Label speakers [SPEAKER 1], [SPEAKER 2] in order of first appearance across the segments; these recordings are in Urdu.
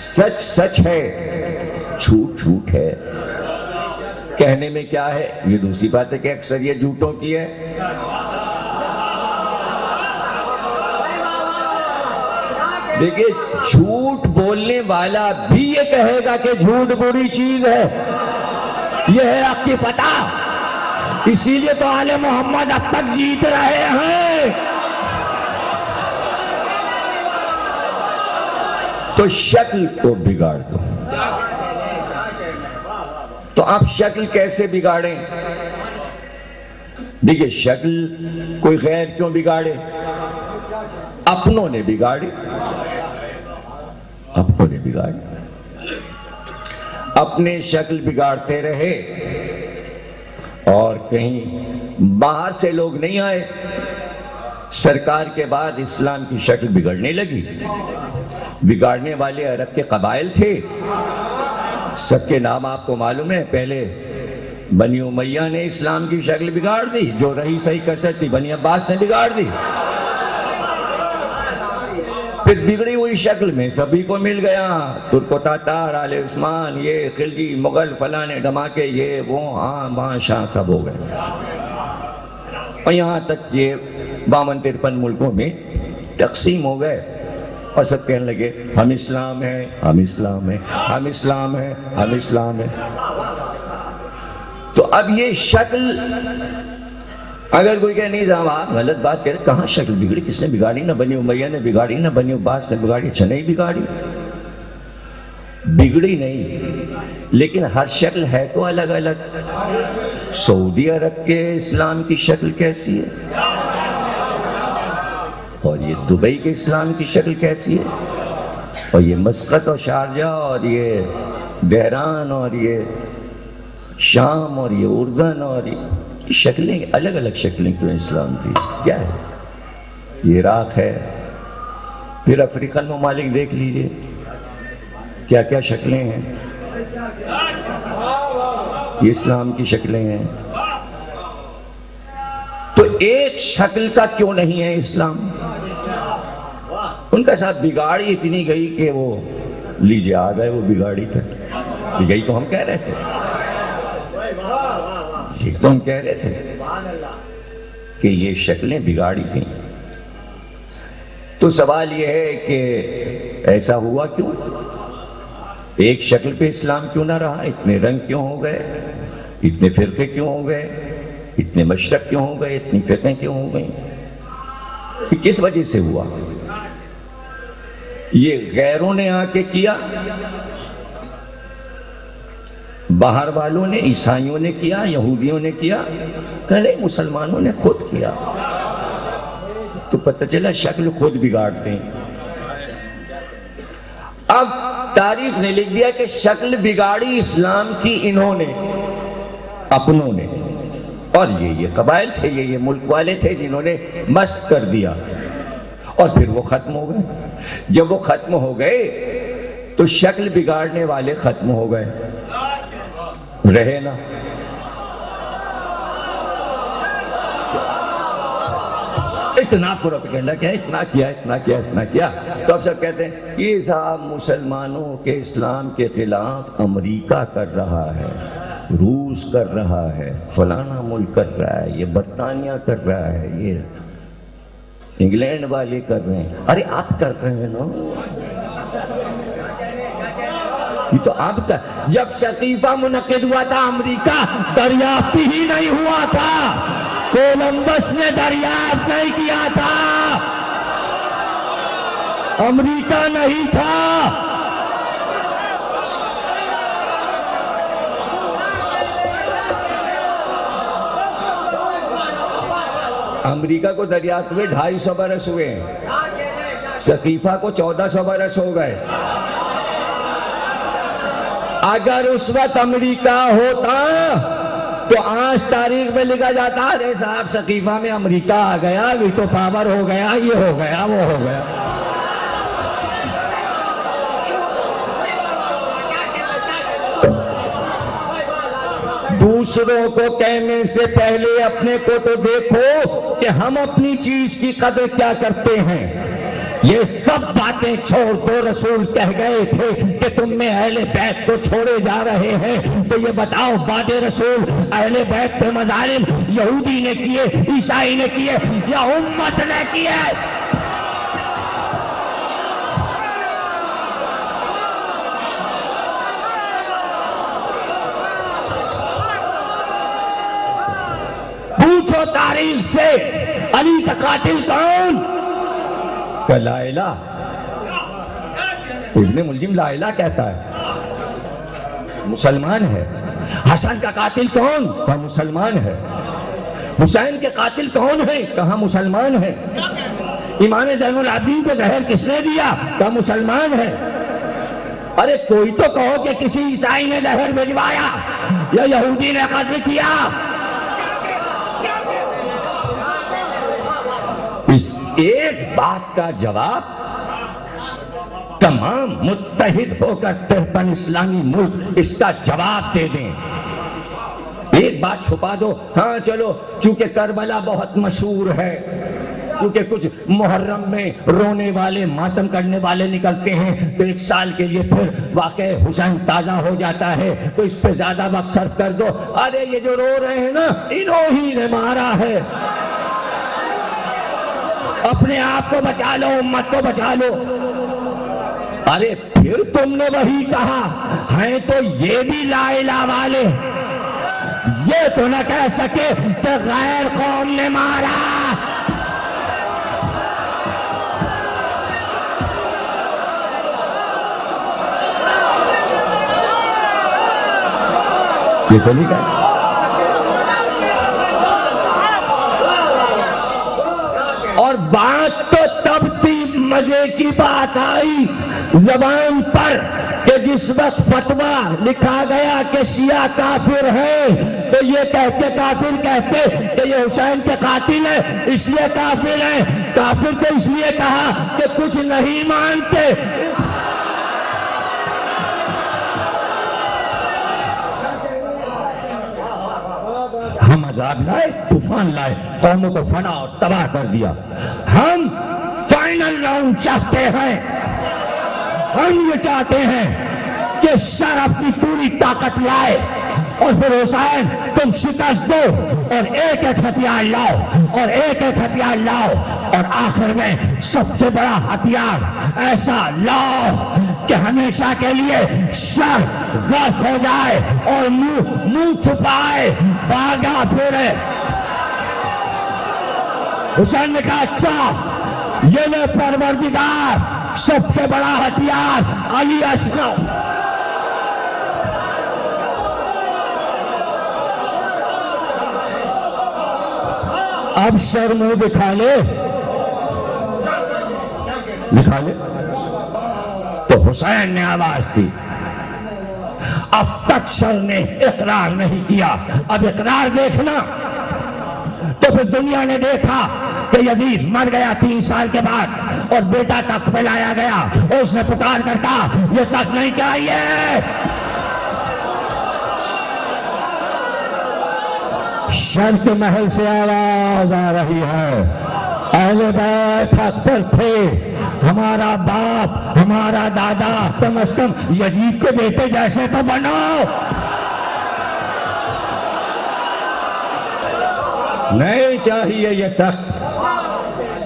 [SPEAKER 1] سچ سچ ہے، جھوٹ جھوٹ ہے۔ کہنے میں کیا ہے، یہ دوسری بات ہے کہ اکثر یہ جھوٹوں کی ہے۔ دیکھیے جھوٹ بولنے والا بھی یہ کہے گا کہ جھوٹ بری چیز ہے، یہ ہے حق کی فتح، اسی لیے تو آل محمد اب تک جیت رہے ہیں۔ تو شکل کو بگاڑ دو۔ تو آپ شکل کیسے بگاڑیں؟ دیکھیے شکل کوئی غیر کیوں بگاڑے؟ اپنوں نے بگاڑی، اپنوں نے بگاڑی، اپنے شکل بگاڑتے رہے اور کہیں باہر سے لوگ نہیں آئے۔ سرکار کے بعد اسلام کی شکل بگڑنے لگی۔ بگاڑنے والے عرب کے قبائل تھے، سب کے نام آپ کو معلوم ہے۔ پہلے بنی امیہ نے اسلام کی شکل بگاڑ دی، جو رہی صحیح کر سکتی بنی عباس نے بگاڑ دی۔ پھر بگڑی ہوئی شکل میں سبھی کو مل گیا، ترک و تاتار، آل عثمان، یہ خلجی، مغل، فلانے دھماکے، یہ وہ ہاں شاہ سب ہو گئے، اور یہاں تک یہ 52-53 ملکوں میں تقسیم ہو گئے، اور سب کہنے لگے ہم اسلام ہیں، ہم اسلام ہیں، ہم اسلام ہیں، ہم اسلام ہیں۔ تو اب یہ شکل، اگر کوئی کہے نہیں صاحب آپ غلط بات کہہ رہے، کہاں شکل بگڑی؟ کس نے بگاڑی؟ نہ بنی امیہ نے بگاڑی، نہ بنی عباس نے بگاڑی، اچھا نہیں بگاڑی، بگڑی نہیں، لیکن ہر شکل ہے تو الگ الگ۔ سعودی عرب کے اسلام کی شکل کیسی ہے، اور یہ دبئی کے اسلام کی شکل کیسی ہے، اور یہ مسقط اور شارجہ اور یہ بحران اور یہ شام اور یہ اردن اور یہ شکلیں الگ الگ شکلیں کیوں اسلام کی؟ کیا ہے یہ؟ عراق ہے، پھر افریقن ممالک دیکھ لیجئے کیا کیا شکلیں ہیں، یہ اسلام کی شکلیں ہیں۔ تو ایک شکل کا کیوں نہیں ہے اسلام؟ ان کا ساتھ بگاڑی اتنی گئی کہ وہ لیجئے آ گئے، وہ بگاڑی تک گئی تو ہم کہہ رہے تھے، یہ تو ہم کہہ رہے تھے کہ یہ شکلیں بگاڑی گئیں۔ تو سوال یہ ہے کہ ایسا ہوا کیوں؟ ایک شکل پہ اسلام کیوں نہ رہا؟ اتنے رنگ کیوں ہو گئے؟ اتنے فرقے کیوں ہو گئے؟ اتنے مشرق کیوں ہو گئے؟ اتنی فرقیں کیوں ہو گئیں؟ یہ کس وجہ سے ہوا؟ یہ غیروں نے آ کے کیا، باہر والوں نے، عیسائیوں نے کیا، یہودیوں نے کیا، کہ مسلمانوں نے خود کیا؟ تو پتہ چلا شکل خود بگاڑتے ہیں۔ اب تاریخ نے لکھ دیا کہ شکل بگاڑی اسلام کی انہوں نے، اپنوں نے، اور یہ قبائل تھے، یہ ملک والے تھے جنہوں نے مست کر دیا، اور پھر وہ ختم ہو گئے۔ جب وہ ختم ہو گئے تو شکل بگاڑنے والے ختم ہو گئے، رہے نا۔ اتنا پروپیگنڈا کیا، اتنا کیا، اتنا کیا، اتنا کیا، تو اب سب کہتے ہیں یہ صاحب مسلمانوں کے اسلام کے خلاف امریکہ کر رہا ہے، روس کر رہا ہے، فلانا ملک کر رہا ہے، یہ برطانیہ کر رہا ہے، یہ انگلینڈ والے کر رہے ہیں۔ ارے آپ کر رہے ہیں نا، یہ تو آپ کا، جب سقیفہ منعقد ہوا تھا امریکہ دریافت ہی نہیں ہوا تھا، کولمبس نے دریافت نہیں کیا تھا، امریکہ نہیں تھا۔ امریکہ کو دریافت ہوئے 250 برس ہوئے ہیں، سقیفہ کو 1400 برس ہو گئے۔ اگر اس وقت امریکہ ہوتا تو آج تاریخ میں لکھا جاتا ارے صاحب سقیفہ میں امریکہ آ گیا، ویٹو پاور ہو گیا، یہ ہو گیا، وہ ہو گیا۔ دوسروں کو کہنے سے پہلے اپنے کو تو دیکھو کہ ہم اپنی چیز کی قدر کیا کرتے ہیں۔
[SPEAKER 2] یہ سب باتیں چھوڑ دو، رسول کہہ گئے تھے کہ تم میں اہل بیت کو چھوڑے جا رہے ہیں، تو یہ بتاؤ بعد رسول اہل بیت پہ مظالم یہودی نے کیے، عیسائی نے کیے یا امت نے کیے؟ پوچھو تاریخ سے علی کا قاتل کون؟
[SPEAKER 1] لا الہ، ابن ملجم لا الہ کہتا ہے، مسلمان ہے۔
[SPEAKER 2] حسن کا قاتل کون؟
[SPEAKER 1] کہا مسلمان ہے۔
[SPEAKER 2] حسین کے قاتل کون ہیں؟
[SPEAKER 1] کہا مسلمان ہے۔
[SPEAKER 2] امام زین العابدین کو زہر کس نے دیا؟
[SPEAKER 1] کہا مسلمان ہے۔
[SPEAKER 2] ارے کوئی تو کہو کہ کسی عیسائی نے زہر بھجوایا یا یہودی نے قتل کیا۔
[SPEAKER 1] اس ایک بات کا جواب تمام متحد ہو کر 53 اسلامی ملک اس کا جواب دے دیں۔ ایک بات چھپا دو، ہاں چلو چونکہ کربلا بہت مشہور ہے، کیونکہ کچھ محرم میں رونے والے ماتم کرنے والے نکلتے ہیں تو ایک سال کے لیے پھر واقع حسین تازہ ہو جاتا ہے، تو اس پہ زیادہ وقت صرف کر دو۔ ارے یہ جو رو رہے ہیں نا، انہوں ہی نے مارا ہے۔
[SPEAKER 2] اپنے آپ کو بچا لو، امت کو بچا لو۔
[SPEAKER 1] ارے
[SPEAKER 2] پھر تم نے وہی کہا ہیں تو یہ بھی لا الہ والے، یہ تو نہ کہہ سکے کہ غیر قوم نے مارا۔
[SPEAKER 1] یہ تو نہیں کہا۔
[SPEAKER 2] اور بات تو تب تھی مزے کی بات آئی زبان پر کہ جس وقت فتویٰ لکھا گیا کہ شیعہ کافر ہیں تو یہ کہتے کافر کہتے کہ یہ حسین کے قاتل ہیں اس لیے کافر ہیں۔ کافر تو اس لیے کہا کہ کچھ نہیں مانتے۔
[SPEAKER 1] ہم عذاب لائے، طوفان لائے، قوموں کو فنا اور تباہ کر دیا۔
[SPEAKER 2] ہم فائنل راؤنڈ چاہتے ہیں، ہم یہ چاہتے ہیں کہ شر اپنی پوری طاقت لائے اور پھر حسین تم شکست دو اور ایک ایک ہتھیار لاؤ اور ایک ایک ہتھیار لاؤ اور آخر میں سب سے بڑا ہتھیار ایسا لاؤ کہ ہمیشہ کے لیے شر غرق ہو جائے اور منہ چھپائے بھاگا پھرے۔ حسین نے کہا اچھا یہ لے پروردگار، سب سے بڑا ہتھیار علی اصغر۔ اب سر منہ دکھا لے،
[SPEAKER 1] دکھا لے۔
[SPEAKER 2] تو حسین نے آواز دی۔ اب تک سر نے اقرار نہیں کیا، اب اقرار دیکھنا۔ تو پھر دنیا نے دیکھا کہ یزید مر گیا 3 سال کے بعد اور بیٹا تخت پہ لایا گیا اور اس نے پکار کر کہا یہ تخت نہیں چاہیے۔ شر کے محل سے آواز آ رہی ہے، اہل بیت حق پر تھے، ہمارا باپ ہمارا دادا، کم از کم یزید کے بیٹے جیسے تو بنو۔
[SPEAKER 1] نہیں چاہیے یہ تخت،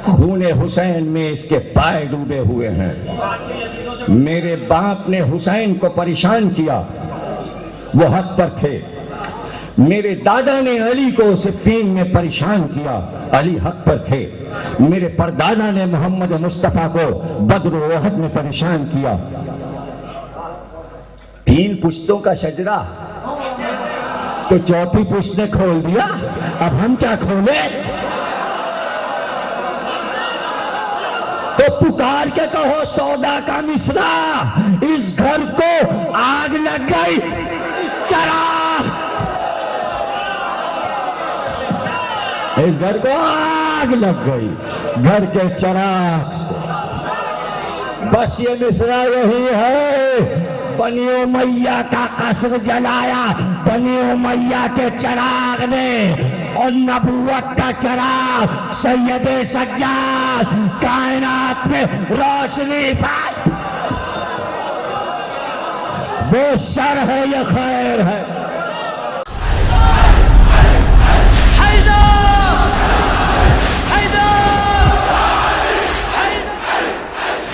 [SPEAKER 1] خون حسین میں اس کے پائے ڈوبے ہوئے ہیں۔ میرے باپ نے حسین کو پریشان کیا، وہ حق پر تھے۔ میرے دادا نے علی کو صفین میں پریشان کیا، علی حق پر تھے۔ میرے پردادا نے محمد مصطفیٰ کو بدر و احد میں پریشان کیا۔ 3 پشتوں کا شجرہ تو 4تھی پشت نے کھول دیا، اب ہم کیا کھولے؟
[SPEAKER 2] تو پکار کے کہو سودا کا مصرع، اس گھر کو آگ لگ گئی، اس چراغ،
[SPEAKER 1] اس گھر کو آگ لگ گئی گھر کے چراغ سے۔
[SPEAKER 2] بس یہ مصرع یہی ہے، بنی امیہ کا قصر جلایا بنی امیہ کے چراغ نے، اور نبوت کا چراغ سید سجاد کائنات میں روشنی پائے. وہ شر ہے یا خیر ہے؟